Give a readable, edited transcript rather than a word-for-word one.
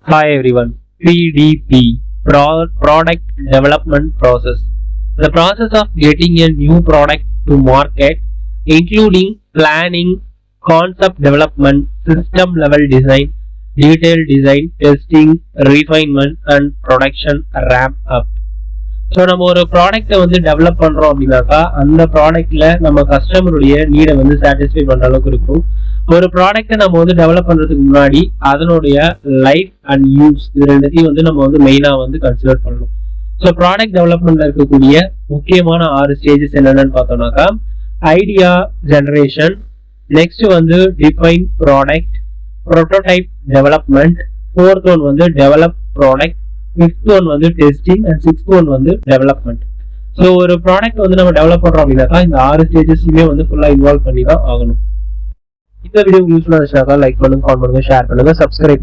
Hi everyone. PDP, Product Development Process. The process of getting a new product to market, including planning, concept development, system level design, detailed design, testing, refinement and production ramp up. So நம்ம ஒரு ப்ராடக்ட்டை வந்து develop பண்றோம் அப்படின்னாக்கா அந்த ப்ராடக்ட்ல நம்ம கஸ்டமருடைய நீடை வந்து satisfy பண்ற அளவுக்கு இருக்கும். ஒரு ப்ராடக்ட்டை நம்ம வந்து டெவலப் பண்றதுக்கு முன்னாடி அதனுடைய லைஃப் அண்ட் யூஸ் இது ரெண்டுத்தையும் வந்து நம்ம வந்து மெயினா வந்து கன்சிடர் பண்ணணும். ஸோ ப்ராடக்ட் டெவலப்மெண்ட்ல இருக்கக்கூடிய முக்கியமான 6 ஸ்டேஜஸ் என்னென்னு பார்த்தோம்னாக்கா ஐடியா ஜெனரேஷன், நெக்ஸ்ட் வந்து define product, prototype development, 4th one வந்து டெவலப் ப்ராடக்ட், 5th ஒன் வந்து டெஸ்டிங் அண்ட் 6th ஒன் வந்து டெவலப்மெண்ட். ஸோ ஒரு ப்ராடக்ட் வந்து நம்ம டெவலப் பண்றோம் அப்படின்னாக்கா இந்த 6 ஸ்டேஜஸ்லயுமே வந்து ஃபுல்லா இன்வால்வ் பண்ணி தான் ஆகணும். இந்த வீடியோ யூஸ்ஃபுல்லா இருந்துச்சுனாக்கா லைக் பண்ணுங்க, கமெண்ட் பண்ணுங்க, ஷேர் பண்ணுங்க, சப்ஸ்கிரைப்